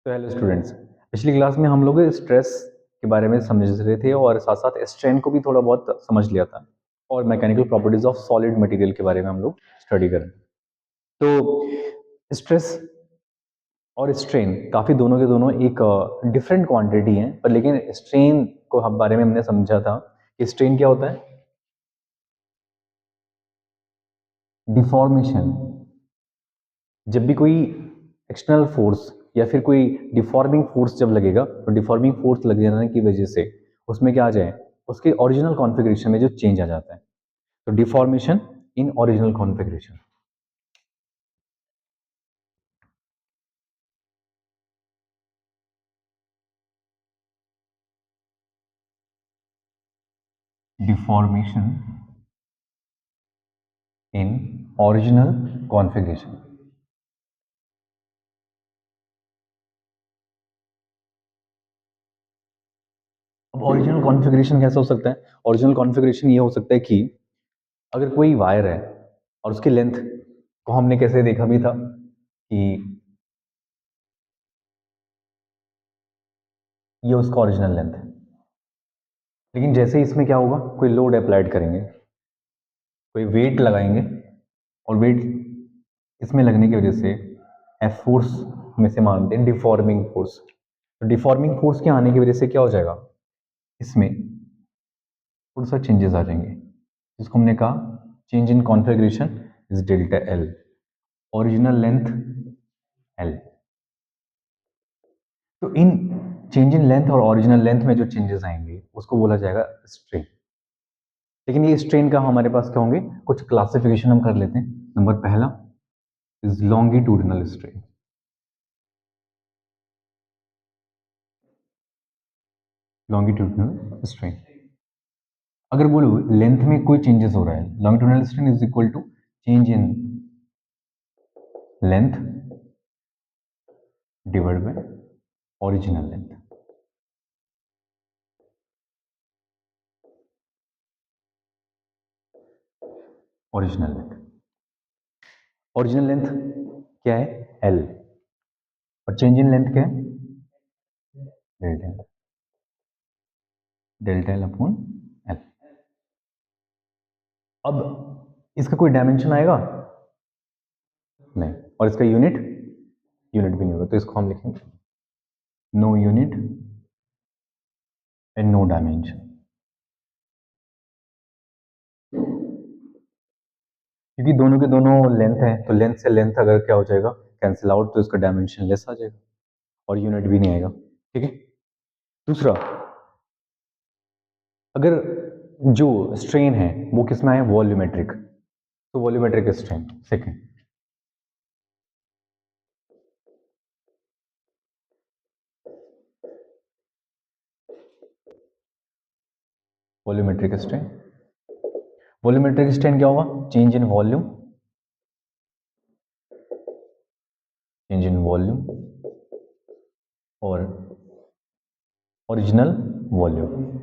तो hello students. पिछली class में हम लोग स्ट्रेस के बारे में समझ रहे थे और साथ साथ स्ट्रेन को भी थोड़ा बहुत समझ लिया था और mechanical properties of solid material के बारे में हम लोग स्टडी करें। तो स्ट्रेस और स्ट्रेन काफ़ी दोनों के दोनों एक डिफरेंट क्वांटिटी हैं, पर लेकिन स्ट्रेन को हम बारे में हमने समझा था कि स्ट्रेन क्या होता है। डिफॉर्मेशन। जब भी कोई एक्सटर्नल फोर्स या फिर कोई डिफॉर्मिंग फोर्स जब लगेगा तो डिफॉर्मिंग फोर्स लग जाने की वजह से उसमें क्या आ जाए, उसके ओरिजिनल कॉन्फ़िगरेशन में जो चेंज आ जाता है, तो deformation in original configuration. Deformation in original configuration. अब ओरिजिनल कॉन्फ़िगरेशन कैसा हो सकता है? ओरिजिनल कॉन्फ़िगरेशन ये हो सकता है कि अगर कोई वायर है और उसकी लेंथ को हमने कैसे देखा भी था कि ये उसका ओरिजिनल लेंथ है, लेकिन जैसे ही इसमें क्या होगा, कोई लोड अप्लाइड करेंगे, कोई वेट लगाएंगे और वेट इसमें लगने की वजह से एफ फोर्स में से मानते हैं डिफॉर्मिंग फोर्स। तो डिफॉर्मिंग फोर्स के आने की वजह से क्या हो जाएगा, इसमें थोड़ा सा चेंजेस आ जाएंगे, जिसको हमने कहा change in configuration is delta L, original length L. तो इन चेंज इन लेंथ और ओरिजिनल लेंथ में जो चेंजेस आएंगे उसको बोला जाएगा स्ट्रेन। लेकिन ये स्ट्रेन का हमारे पास क्या होंगे, कुछ क्लासिफिकेशन हम कर लेते हैं। नंबर पहला is longitudinal strain. Longitudinal strain, अगर बोलो लेंथ में कोई चेंजेस हो रहा है, longitudinal strain is equal to change in length divide by original length. Original length, original length क्या है, एल, और चेंज इन लेंथ क्या है, delta L, delta L upon L. अब इसका कोई डायमेंशन आएगा नहीं, और इसका यूनिट यूनिट भी नहीं होगा, तो इसको हम लिखेंगे no unit and no dimension. क्योंकि दोनों के दोनों लेंथ है, तो लेंथ से लेंथ अगर क्या हो जाएगा, कैंसिल आउट, तो इसका डायमेंशन लेस आ जाएगा और यूनिट भी नहीं आएगा। ठीक है। दूसरा, अगर जो स्ट्रेन है वो किस में है, वॉल्यूमेट्रिक, तो volumetric strain. Second, volumetric strain, volumetric strain क्या होगा, change in volume, change in volume और original volume.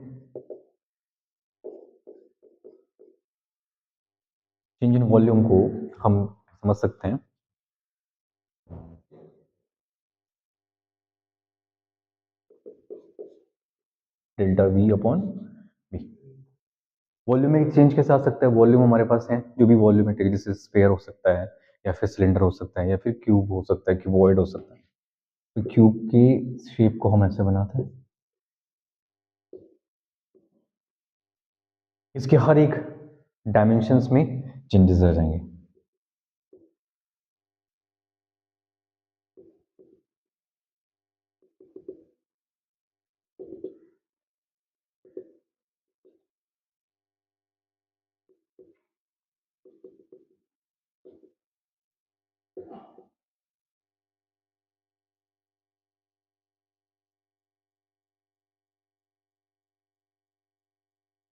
Change in volume को हम समझ सकते हैं delta V upon V. Volume में चेंज कैसे आ सकता है, वॉल्यूम हमारे पास है जो भी वॉल्यूमेट्रिक, जैसे स्फीयर हो सकता है या फिर सिलेंडर हो सकता है या फिर क्यूब हो सकता है, क्यूबॉइड हो सकता है। तो क्यूब की शेप को हम ऐसे बनाते हैं, इसके हर एक डायमेंशंस में चेंजेस आ जाएंगे।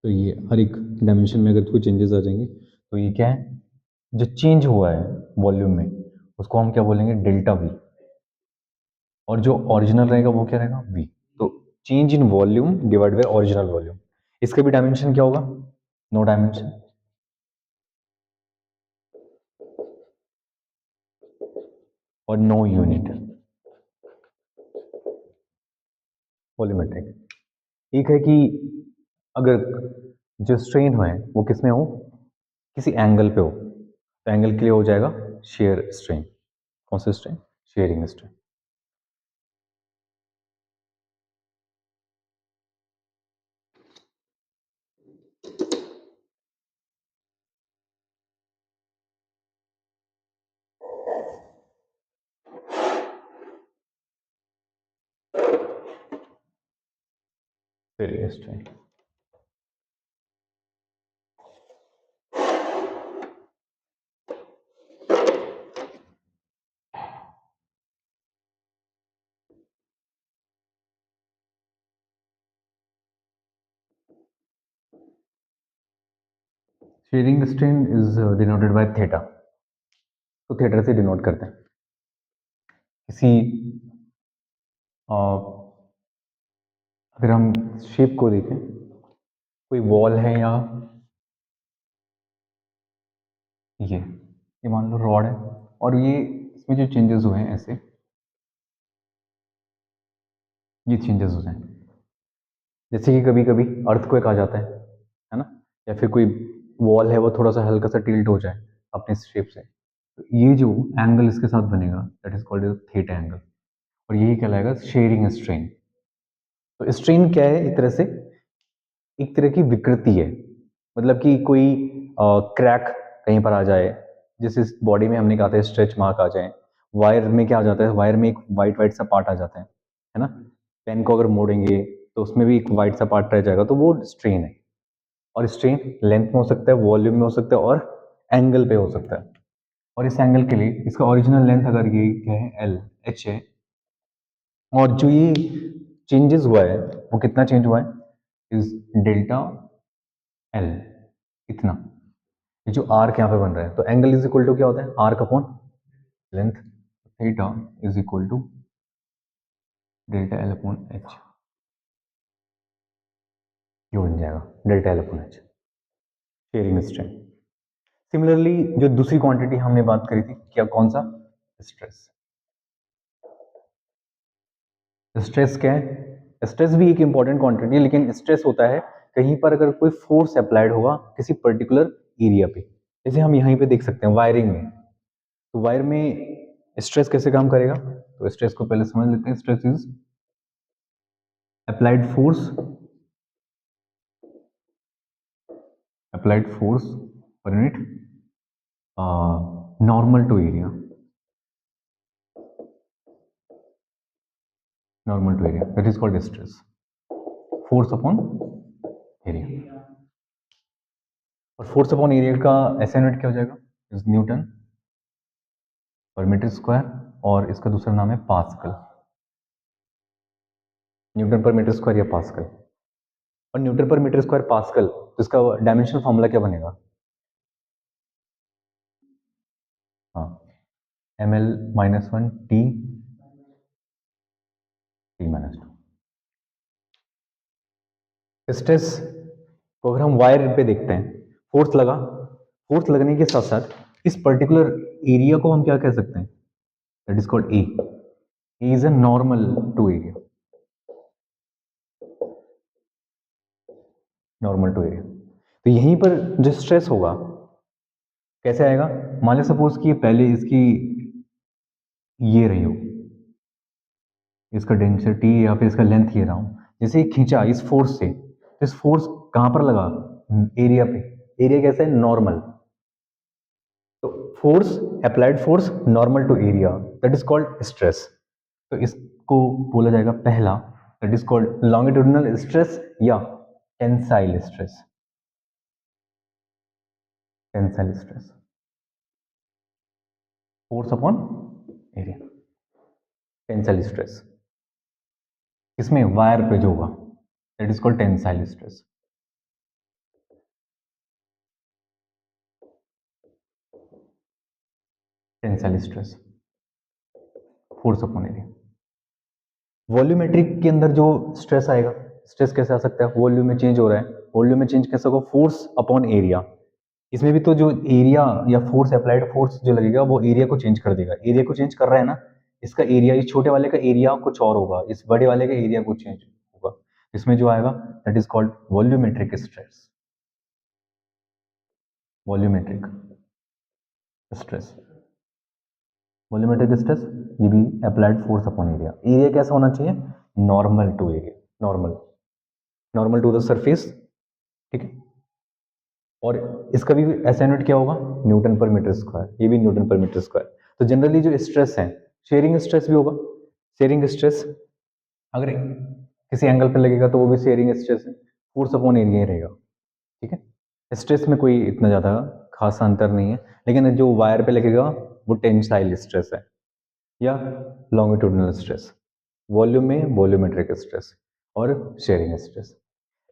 तो ये हर एक डायमेंशन में अगर कोई चेंजेस आ जाएंगे तो ये क्या है, जो चेंज हुआ है वॉल्यूम में उसको हम क्या बोलेंगे, डेल्टा वी, और जो ओरिजिनल रहेगा वो क्या रहेगा, वी। तो change in volume divide by original volume, इसका भी डायमेंशन क्या होगा, नो डायमेंशन, और नो यूनिट। वॉल्यूमेट्रिक। एक है कि अगर जो स्ट्रेन है वो किस में हो, किसी एंगल पे हो, तो एंगल के लिए हो जाएगा शेयर स्ट्रेन। कौन सा strain? Sharing strain. Sharing strain. Sharing strain is denoted by theta. तो थीटा से डिनोट करते हैं। किसी अगर हम शेप को देखें, कोई वॉल है या ये मान लो रॉड है, और ये इसमें जो चेंजेस हुए हैं ऐसे, ये चेंजेस हो जाए, जैसे कि कभी कभी अर्थक्वेक आ जाता है ना, या फिर कोई वॉल है वो थोड़ा सा हल्का सा टिल्ट हो जाए अपने शेप से, तो ये जो एंगल इसके साथ बनेगा that is called theta angle, और यही कहलाएगा शेयरिंग स्ट्रेन। तो स्ट्रेन क्या है? एक तरह की विकृति है, मतलब कि कोई क्रैक कहीं पर आ जाए, जिस इस बॉडी में हमने कहा था स्ट्रेच मार्क आ जाए, वायर में क्या आ जाता है, वायर में एक वाइट वाइट सा पार्ट आ जाता है ना, पेन को अगर मोड़ेंगे तो उसमें भी एक वाइट सा पार्ट रह जाएगा, तो वो स्ट्रेन है। और स्ट्रेन लेंथ में हो सकता है, वॉल्यूम में हो सकता है, और एंगल पे हो सकता है। और इस एंगल के लिए इसका ओरिजिनल लेंथ अगर ये क्या है, एल एच है, और जो ये चेंजेस हुआ है वो कितना चेंज हुआ है, इज डेल्टा एल, इतना। ये जो आर्क यहाँ पे बन रहा है, तो एंगल इज इक्वल टू क्या होता है, arc upon length, theta is equal to delta L upon H, ये बन जाएगा delta L upon H, shearing strain. Similarly जो दूसरी क्वांटिटी हमने बात करी थी, क्या कौन सा, स्ट्रेस। स्ट्रेस क्या है? स्ट्रेस भी एक इंपॉर्टेंट क्वांटिटी है, लेकिन स्ट्रेस होता है कहीं पर अगर कोई फोर्स अप्लाइड होगा किसी पर्टिकुलर एरिया पे, जैसे हम यहीं पे देख सकते हैं वायरिंग में, तो वायर में स्ट्रेस कैसे काम करेगा, तो स्ट्रेस को पहले समझ लेते हैं। Stress is applied force per unit normal to area, normal to area, that is called stress, force upon area. और फोर्स अपॉन एरिया का ऐसा यूनिट क्या हो जाएगा, is newton per metre square, और इसका दूसरा नाम है pascal, newton per metre square या पास्कल। और newton per metre square pascal, तो इसका डायमेंशनल फॉर्मूला क्या बनेगा, हाँ, ml -1 t -2। स्ट्रेस को अगर हम वायर पे देखते हैं, फोर्स लगा, फोर्स लगने के साथ साथ इस पर्टिकुलर एरिया को हम क्या कह सकते हैं, that is called a, is a normal to area, normal to area. तो यहीं पर जो स्ट्रेस होगा कैसे आएगा, मान लो सपोज कि पहले इसकी ये रही हो, इसका डेंसिटी या फिर इसका लेंथ ये रहा हूं, जैसे खींचा इस फोर्स से, तो इस फोर्स कहां पर लगा, एरिया पे। एरिया कैसे है, नॉर्मल, तो force, applied force normal to area, that is called stress. तो इसको बोला जाएगा पहला, that is called longitudinal stress या tensile stress, tensile stress, force upon area, tensile stress, इसमें वायर पे जो होगा that is called tensile stress. Tensile stress, force upon area. Volumetric के अंदर जो स्ट्रेस आएगा, स्ट्रेस कैसे आ सकता है, वॉल्यूम में चेंज हो रहा है, वॉल्यूम में चेंज कैसे होगा, फोर्स अपॉन एरिया। इसमें भी तो जो एरिया या फोर्स, अप्लाइड फोर्स जो लगेगा वो एरिया को चेंज कर देगा, एरिया को चेंज कर रहा है ना, इसका एरिया, इस छोटे वाले का एरिया कुछ और होगा, इस बड़े वाले का एरिया कुछ चेंज इसमें जो आएगा that is called volumetric stress, volumetric stress, volumetric stress, ये भी applied force upon area. Area कैसा होना चाहिए, normal to area, normal, normal to the surface, ठीक है। और इसका भी ऐसा यूनिट क्या होगा, न्यूटन पर मीटर स्क्वायर, ये भी न्यूटन पर मीटर स्क्वायर। तो जनरली जो स्ट्रेस है, शेयरिंग स्ट्रेस भी होगा, शेयरिंग स्ट्रेस अगर किसी एंगल पर लगेगा तो वो भी शेयरिंग स्ट्रेस है, फोर्स अपॉन एरिया ही रहेगा, ठीक है। स्ट्रेस में कोई इतना ज़्यादा खास अंतर नहीं है, लेकिन जो वायर पे लगेगा वो टेंसाइल स्ट्रेस है या लॉन्गिट्यूडिनल स्ट्रेस, वॉल्यूम में वॉल्यूमेट्रिक स्ट्रेस और शेयरिंग स्ट्रेस।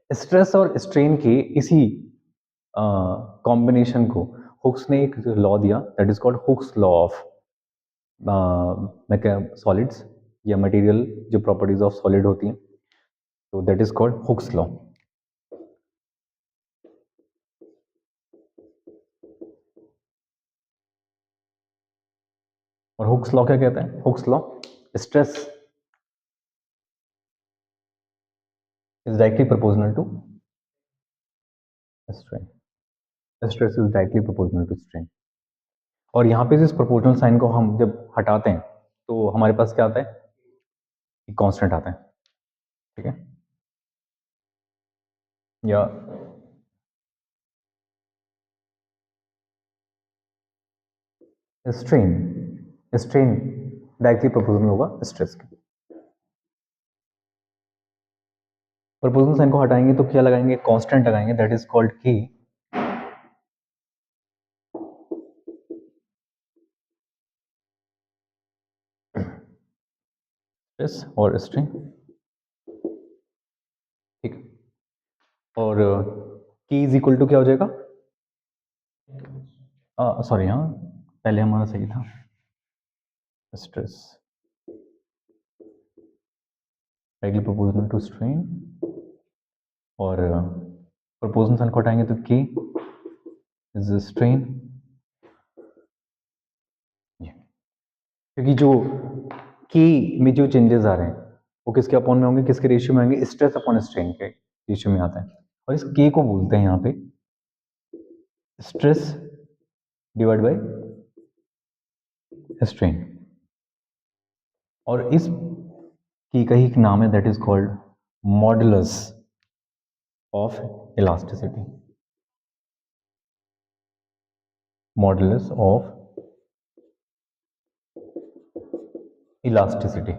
स्ट्रेस और स्ट्रेन के इसी कॉम्बिनेशन को हुक्स ने एक लॉ दिया, that is called Hooke's law of solids या मटेरियल, जो प्रॉपर्टीज ऑफ सॉलिड होती हैं, तो that is called Hooke's law. और हुक्स लॉ क्या कहता है, Hooke's law, stress is directly proportional to strain, stress is directly proportional to strain। और यहाँ पे इस प्रोपोर्शनल साइन को हम जब हटाते हैं तो हमारे पास क्या आता है, कांस्टेंट आता है, ठीक है। या स्ट्रेन, स्ट्रेन डायरेक्टली प्रोपोर्शनल होगा स्ट्रेस के। प्रोपोर्शनल साइन को हटाएंगे तो क्या लगाएंगे, कांस्टेंट लगाएंगे, दैट इज कॉल्ड के, स्ट्रेस और स्ट्रेन, ठीक। और के इज इक्वल टू क्या हो जाएगा, सॉरी हाँ, पहले हमारा सही था, stress directly proportional to strain, और प्रोपोर्शनल साइन को हटाएंगे तो के इज स्ट्रेन, क्योंकि जो की में जो चेंजेस आ रहे हैं वो किसके अपॉन में होंगे, किसके रेशियो में होंगे, स्ट्रेस अपॉन स्ट्रेन के रेशियो में आता है। और इस के को बोलते हैं यहाँ पे स्ट्रेस डिवाइड बाय स्ट्रेन। और इस की का ही एक नाम है, that is called modulus of elasticity, modulus of elasticity,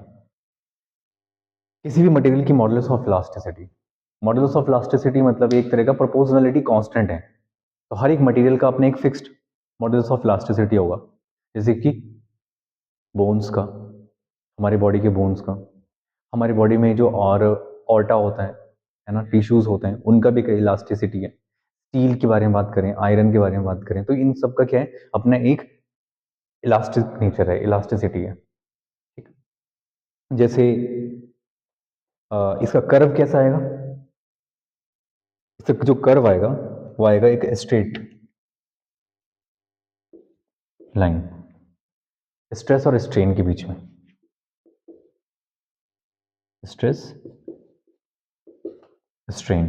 किसी भी मटेरियल की modulus of elasticity. Modulus of elasticity मतलब एक तरह का प्रोपोर्शनलिटी कांस्टेंट है, तो हर एक मटेरियल का अपने एक फिक्स्ड मॉडुलस ऑफ इलास्टिसिटी होगा। जैसे कि बोन्स का, हमारी बॉडी के बोन्स का, हमारी बॉडी में जो और ऑर्टा होता है ना, टिश्यूज होते हैं, उनका भी कई इलास्टिसिटी है। स्टील के बारे में बात करें, आयरन के बारे में बात करें, तो इन सब का क्या है, अपना एक इलास्टिक नेचर है, इलास्टिसिटी है, ठीक। जैसे इसका कर्व कैसा आएगा, इसका जो कर्व आएगा वो आएगा एक स्ट्रेट लाइन स्ट्रेस और स्ट्रेन के बीच में, स्ट्रेस स्ट्रेन,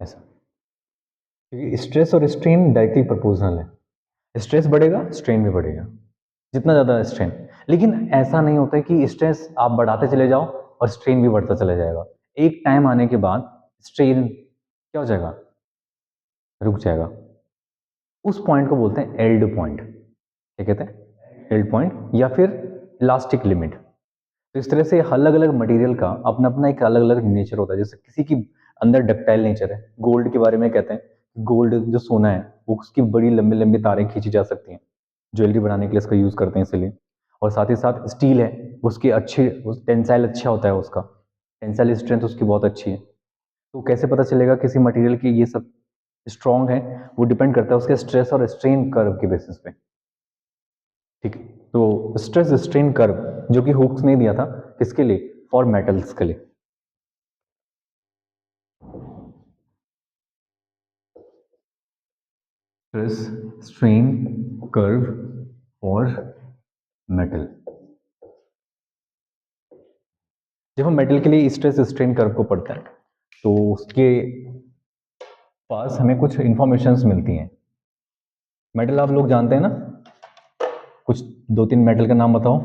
ऐसा। क्योंकि स्ट्रेस और स्ट्रेन डायरेक्टली प्रोपोर्शनल है, स्ट्रेस बढ़ेगा स्ट्रेन भी बढ़ेगा, जितना ज़्यादा स्ट्रेन। लेकिन ऐसा नहीं होता है कि स्ट्रेस आप बढ़ाते चले जाओ और स्ट्रेन भी बढ़ता चला जाएगा, एक टाइम आने के बाद स्ट्रेन क्या हो जाएगा, रुक जाएगा। उस पॉइंट को बोलते हैं एल्ड पॉइंट, क्या कहते हैं, एल्ड पॉइंट या फिर इलास्टिक लिमिट। तो इस तरह से अलग अलग मटेरियल का अपना अपना एक अलग अलग नेचर होता है। जैसे किसी की अंदर डक्टाइल नेचर है, गोल्ड के बारे में कहते हैं, गोल्ड जो सोना है वो उसकी बड़ी लंबी लंबी तारें खींची जा सकती हैं, ज्वेलरी बनाने के लिए इसका यूज़ करते हैं इसलिए। और साथ ही साथ स्टील है, उसकी अच्छी टेंसाइल अच्छा होता है, उसका टेंसाइल स्ट्रेंथ उसकी बहुत अच्छी है। तो कैसे पता चलेगा किसी मटेरियल की ये सब स्ट्रॉन्ग है, वो डिपेंड करता है उसके स्ट्रेस और स्ट्रेन कर्व के बेसिस पे, ठीक है। तो स्ट्रेस स्ट्रेन कर्व जो कि हुक्स ने दिया था, किसके लिए, फॉर मेटल्स के लिए। Stress strain curve for metal, जब हम मेटल के लिए स्ट्रेस स्ट्रेन कर्व को पढ़ते हैं तो उसके पास हमें कुछ इंफॉर्मेशंस मिलती हैं। मेटल आप लोग जानते हैं ना, कुछ 2-3 मेटल का नाम बताओ।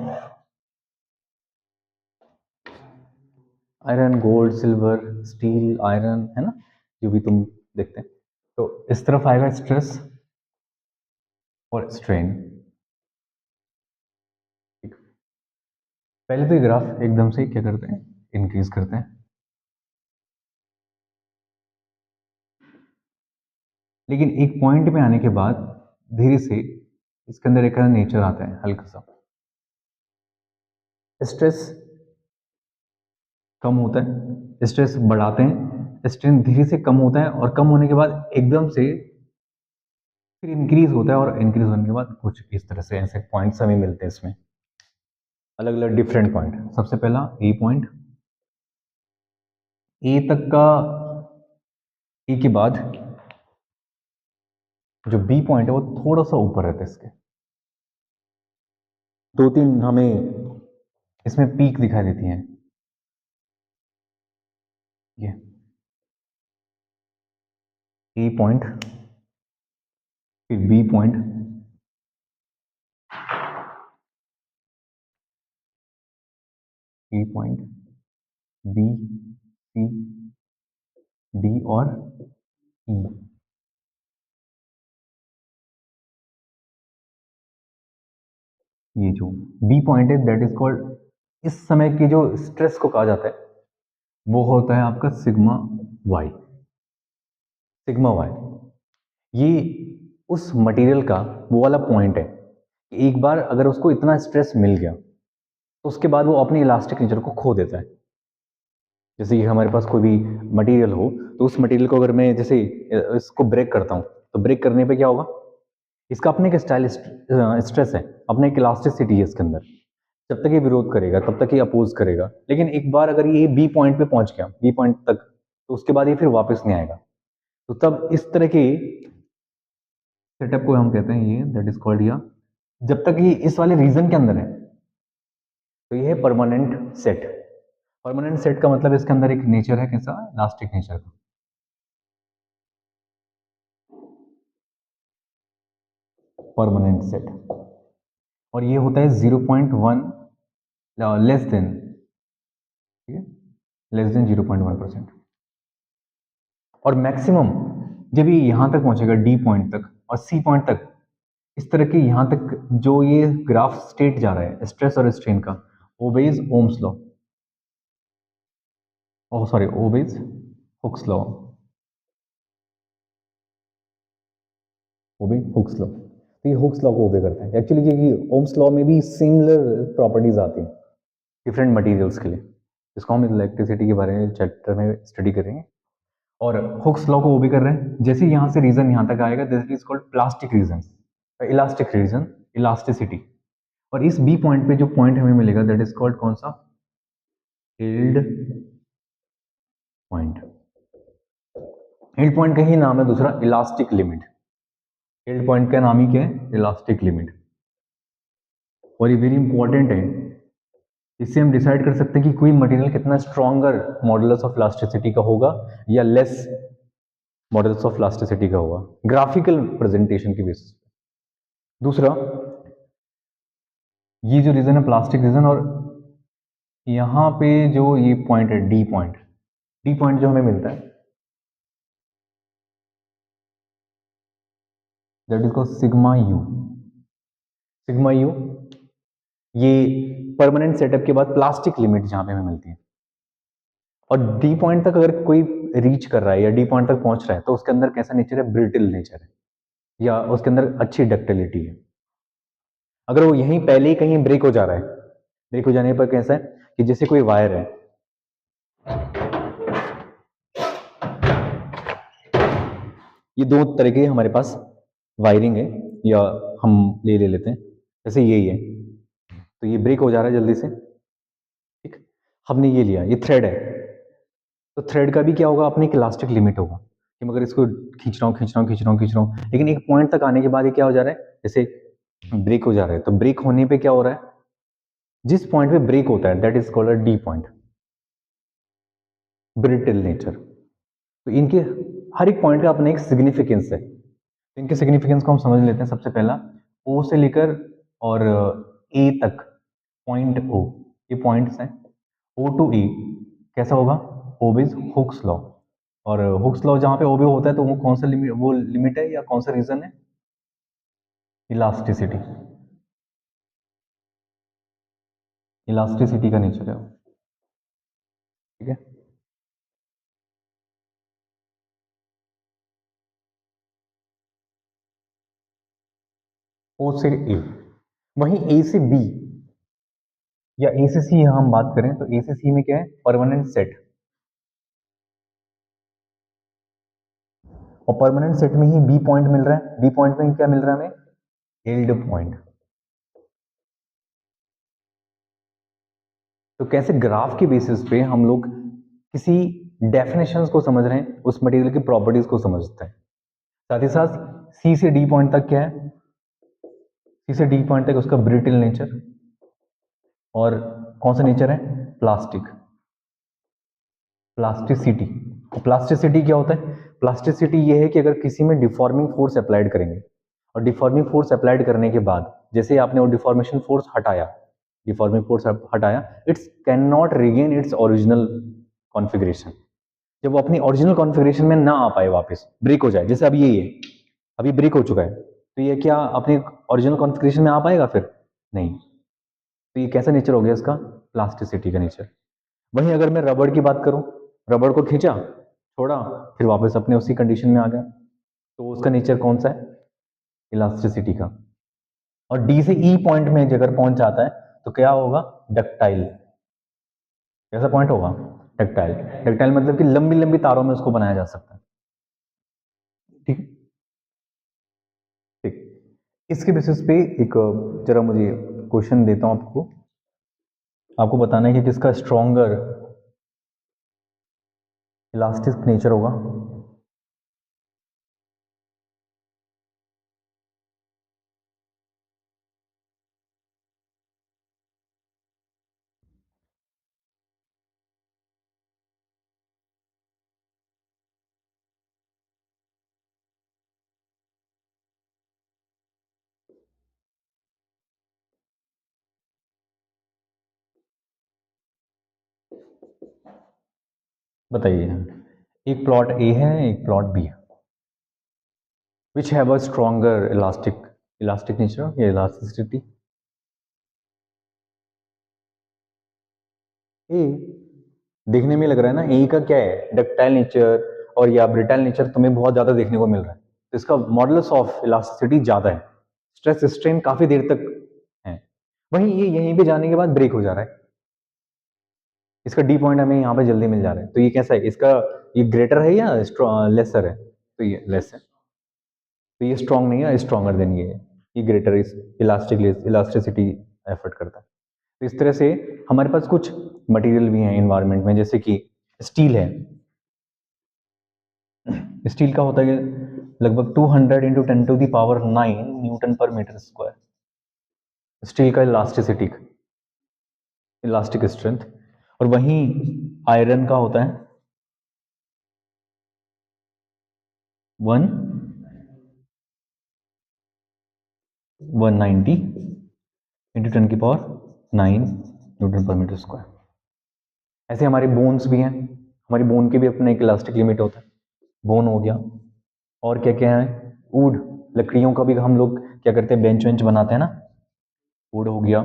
Iron, gold, silver, steel, iron, है ना, जो भी तुम देखते हैं। तो इस तरफ आएगा स्ट्रेस और स्ट्रेन। पहले तो ये ग्राफ एकदम से क्या करते हैं, इंक्रीज करते हैं, लेकिन एक पॉइंट पे आने के बाद धीरे से इसके अंदर एक नेचर आता है हल्का सा, स्ट्रेस कम होता है, स्ट्रेस बढ़ाते हैं, स्ट्रेन धीरे से कम होता है और कम होने के बाद एकदम से फिर इंक्रीज होता है और इंक्रीज होने के बाद कुछ इस तरह से ऐसे पॉइंट्स हमें मिलते हैं इसमें, अलग अलग डिफरेंट पॉइंट। सबसे पहला ए पॉइंट, ए तक का, ए के बाद जो बी पॉइंट है वो थोड़ा सा ऊपर रहता है इसके, 2-3 हमें इसमें पीक दिखाई देती हैं, ये ए पॉइंट, फिर बी पॉइंट, ए पॉइंट, बी, सी, डी और ई। ये जो बी पॉइंट है दैट इज कॉल्ड, इस समय के जो स्ट्रेस को कहा जाता है वो होता है आपका सिग्मा वाई। सिग्मा वाई ये उस मटेरियल का वो वाला पॉइंट है कि एक बार अगर उसको इतना स्ट्रेस मिल गया तो उसके बाद वो अपनी इलास्टिक नेचर को खो देता है। जैसे कि हमारे पास कोई भी मटेरियल हो तो उस मटेरियल को अगर मैं जैसे इसको ब्रेक करता हूँ तो ब्रेक करने पे क्या होगा, इसका अपने एक स्टाइल स्ट्रेस है, अपने एक इलास्टिसिटी है इसके अंदर, जब तक ये विरोध करेगा तब तक ये अपोज करेगा, लेकिन एक बार अगर ये बी पॉइंट पे पहुंच गया, बी पॉइंट तक, तो उसके बाद ये फिर वापस नहीं आएगा। तो तब इस तरह के सेटअप को हम कहते हैं ये दैट इज कॉल्ड, या जब तक ये इस वाले रीजन के अंदर है तो ये है परमानेंट सेट। परमानेंट सेट का मतलब इसके अंदर एक नेचर है कैसा, इलास्टिक नेचर का। परमानेंट सेट, और ये होता है 0.1 लेस देन, ठीक है, लेस देन 0.1%। और मैक्सिमम जब ये यहां तक पहुंचेगा डी पॉइंट तक और सी पॉइंट तक, इस तरह के यहां तक जो ये ग्राफ स्टेट जा रहा है स्ट्रेस और स्ट्रेन का, obeys Ohm's law, oh sorry obeys Hooke's law, obey Hooke's law. तो ये हुक्स लॉ को ओबे करता है एक्चुअली, क्योंकि ओम्स लॉ में भी सिमिलर प्रॉपर्टीज आती हैं डिफरेंट मटेरियल्स के लिए, जिसको हम इलेक्ट्रिसिटी के बारे में चैप्टर में स्टडी करेंगे। और हुक्स लॉ को ओबे कर रहे हैं, जैसे यहां से रीजन यहां तक आएगा this is called plastic region, elastic region, elasticity. और इस बी पॉइंट पे जो पॉइंट हमें मिलेगा दैट इज कॉल्ड कौन सा, यील्ड पॉइंट। यील्ड पॉइंट का ही नाम है दूसरा इलास्टिक लिमिट। यील्ड पॉइंट का नाम ही क्या है, इलास्टिक लिमिट। और ये वेरी इंपॉर्टेंट है, इससे हम डिसाइड कर सकते हैं कि कोई मटेरियल कितना स्ट्रॉन्गर मॉडुलस ऑफ इलास्टिसिटी का होगा या लेस मॉडल्स ऑफ इलास्टिसिटी का होगा, ग्राफिकल प्रेजेंटेशन की बेसिस पे। दूसरा, ये जो रीजन है प्लास्टिक रीजन, और यहाँ पे जो ये पॉइंट है डी पॉइंट, डी पॉइंट जो हमें मिलता है that is called sigma you. Sigma you ये परमानेंट सेटअप के बाद प्लास्टिक लिमिट जहां पे हमें मिलती है। और डी पॉइंट तक अगर कोई रीच कर रहा है या डी पॉइंट तक पहुंच रहा है तो उसके अंदर कैसा नेचर है, ब्रिटिल नेचर है, या उसके अंदर अच्छी डक्टिलिटी है। अगर वो यहीं पहले ही कहीं ब्रेक हो जा रहा है, ब्रेक हो जाने पर कैसा है कि जैसे कोई वायर है, ये दो तरह के हमारे पास वायरिंग है, या हम ले लेते हैं जैसे यही है, तो ये ब्रेक हो जा रहा है जल्दी से, ठीक, हमने ये लिया, ये थ्रेड है, तो थ्रेड का भी क्या होगा, अपनी एक इलास्टिक लिमिट होगा कि मगर इसको खींच रहा हूँ खींच रहा हूँ खींच रहा हूँ खींच रहा हूँ, लेकिन एक पॉइंट तक आने के बाद ये क्या हो जा रहा है, जैसे ब्रेक हो जा रहा है, तो ब्रेक होने पे क्या हो रहा है, जिस पॉइंट पे ब्रेक होता है that is called a D point. Brittle nature. तो इनके हर एक पॉइंट का अपना एक सिग्निफिकेंस है। इनके सिग्निफिकेंस को हम समझ लेते हैं। सबसे पहला, ओ से लेकर और ए तक पॉइंट ओ, ये पॉइंट्स हैं। ओ टू ए कैसा होगा? ओबिज हुक्स लॉ। और हुक्स लॉ जहाँ पे ओबे होता है तो वो कौन सा लिमिट, वो लिमिट है या कौन सा रीजन है? इलास्टिसिटी। इलास्टिसिटी का नेचर है वो, ठीक है। ओ से ए, वहीं ए से बी या ए से सी हम बात करें तो ए से सी में क्या है? Permanent set. और परमानेंट सेट में ही बी पॉइंट मिल रहा है। बी पॉइंट में क्या मिल रहा है हमें? Yield point. तो कैसे ग्राफ के बेसिस पे हम लोग किसी डेफिनेशंस को समझ रहे हैं, उस मटेरियल की प्रॉपर्टीज को समझते हैं। साथ ही साथ सी से डी पॉइंट तक क्या है? सी से डी पॉइंट तक उसका ब्रिटिल नेचर और कौन सा नेचर है? Plastic, plasticity. प्लास्टिसिटी क्या होता है? प्लास्टिसिटी ये है कि अगर किसी में डिफॉर्मिंग फोर्स अप्लाइड करेंगे और डिफॉर्मिंग फोर्स अप्लाइड करने के बाद जैसे आपने वो डिफॉर्मेशन फोर्स हटाया, डिफॉर्मिंग फोर्स हटाया, it's can not regain its original configuration. जब वो अपनी ओरिजिनल कॉन्फ़िगरेशन में ना आ पाए, वापस ब्रेक हो जाए, जैसे अभी ये है, अभी ब्रेक हो चुका है, तो ये क्या अपनी ओरिजिनल कॉन्फ़िगरेशन में आ पाएगा फिर? नहीं। तो ये कैसा नेचर हो गया इसका? प्लास्टिसिटी का नेचर। वहीं अगर मैं रबड़ की बात करूं, रबड़ को खींचा, छोड़ा, फिर वापस अपने उसी कंडीशन में आ गया, तो उसका नेचर कौन सा है? इलास्टिसिटी का। और डी से ई पॉइंट में अगर पहुंच जाता है तो क्या होगा? डक्टाइल। कैसा पॉइंट होगा? डक्टाइल। डक्टाइल मतलब कि लंबी लंबी तारों में उसको बनाया जा सकता है, ठीक। ठीक। इसके बेसिस पे एक जरा मुझे क्वेश्चन देता हूं आपको, आपको बताना है कि किसका स्ट्रॉन्गर इलास्टिक नेचर होगा। बताइए। एक प्लॉट ए है, एक प्लॉट बी है। Which have a stronger elastic, elastic nature या इलास्टिसिटी? ए। देखने में लग रहा है ना, ए का क्या है? डक्टाइल नेचर और या ब्रिटाइल नेचर तुम्हें बहुत ज्यादा देखने को मिल रहा है, तो इसका मॉडुलस ऑफ इलास्टिसिटी ज्यादा है, स्ट्रेस स्ट्रेन काफी देर तक है। वहीं ये यहीं पे जाने के बाद ब्रेक हो जा रहा है, इसका डी पॉइंट हमें यहाँ पे जल्दी मिल जा रहा है, तो ये कैसा है इसका? ये ग्रेटर है या लेसर है? तो ये लेस है, तो ये स्ट्रॉन्ग नहीं है, स्ट्रॉन्गर देन ये ग्रेटर इस इलास्टिक इलास्टिसिटी एफर्ट करता है। तो इस तरह से हमारे पास कुछ मटेरियल भी हैं इन्वायरमेंट में, जैसे कि स्टील है। स्टील का होता है लगभग 200 into 10⁹ Newton per metre square, steel का इलास्टिसिटी, इलास्टिक स्ट्रेंथ। और वहीं आयरन का होता है 190 into 10⁹ Newton per metre square. ऐसे हमारे बोन्स भी हैं, हमारी बोन के भी अपना एक इलास्टिक लिमिट होता है। बोन हो गया, और क्या क्या है? वुड, लकड़ियों का भी हम लोग क्या करते हैं? बेंच वेंच बनाते हैं ना, वुड हो गया।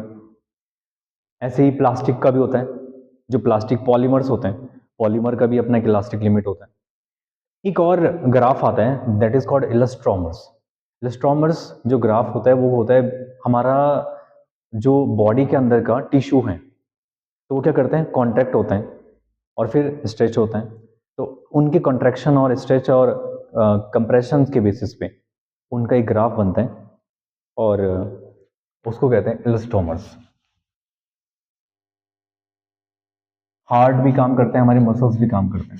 ऐसे ही प्लास्टिक का भी होता है, जो प्लास्टिक पॉलीमर्स होते हैं, पॉलीमर का भी अपना एक इलास्टिक लिमिट होता है। एक और ग्राफ आता है दैट इज कॉल्ड इलस्ट्रोमर्स। इलस्ट्रोमर्स जो ग्राफ होता है वो होता है हमारा जो बॉडी के अंदर का टिश्यू है, तो वो क्या करते हैं? कॉन्ट्रैक्ट होते हैं और फिर स्ट्रेच होते हैं। तो उनके कॉन्ट्रैक्शन और स्ट्रेच और कंप्रेशन के बेसिस पे उनका एक ग्राफ बनता है, और उसको कहते हैं इलस्टोमर्स। हार्ट भी काम करते हैं, हमारे मसल्स भी काम करते हैं।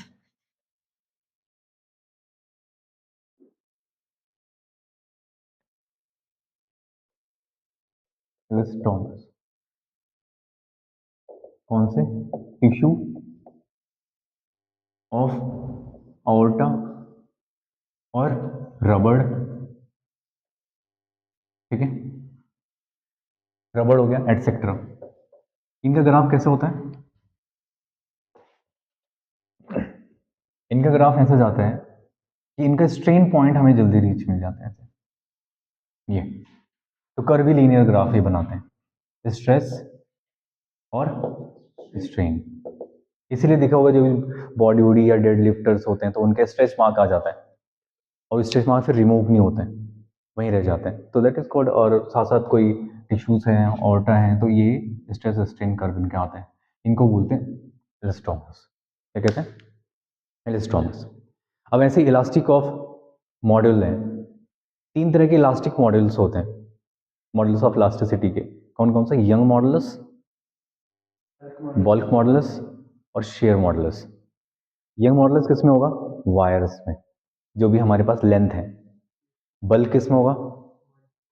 इलस्टोमर्स कौन से? टिश्यू ऑफ aorta और रबड़, ठीक है, रबड़ हो गया एटसेट्रा। इनका ग्राफ कैसे होता है? इनका ग्राफ ऐसे जाता है कि इनका स्ट्रेन पॉइंट हमें जल्दी रीच मिल जाता है ऐसे, ये तो कर्वी लीनियर ग्राफ ये बनाते हैं, स्ट्रेस और स्ट्रेन। इसीलिए देखा होगा जो भी बॉडी वॉडी या डेड लिफ्टर्स होते हैं तो उनका स्ट्रेच मार्क आ जाता है और स्ट्रेच मार्क फिर रिमूव नहीं होते हैं, वहीं रह जाते हैं, तो दैट इज कॉल्ड। और साथ साथ कोई टिश्यूज हैं, ऑर्टा हैं, तो ये स्ट्रेस स्ट्रेन कर्व इनके आते हैं, इनको बोलते हैं इलास्टोमस। क्या कहते हैं? इलास्टोमस। अब ऐसे इलास्टिक ऑफ मॉडल हैं, 3 तरह के इलास्टिक मॉडल्स होते हैं, मॉडल्स ऑफ इलास्टिसिटी के। कौन कौन सा? यंग मॉडल्स, बल्क मॉडल्स और शेयर मॉडल्स। यंग मॉडल्स किस में होगा? वायर्स में, जो भी हमारे पास लेंथ है। बल्क किस में होगा?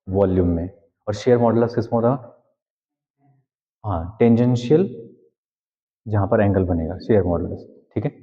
वॉल्यूम में। और शेयर मॉडल्स किस में होगा? हाँ, टेंजेंशियल, जहां पर एंगल बनेगा, शेयर मॉडल्स, ठीक है।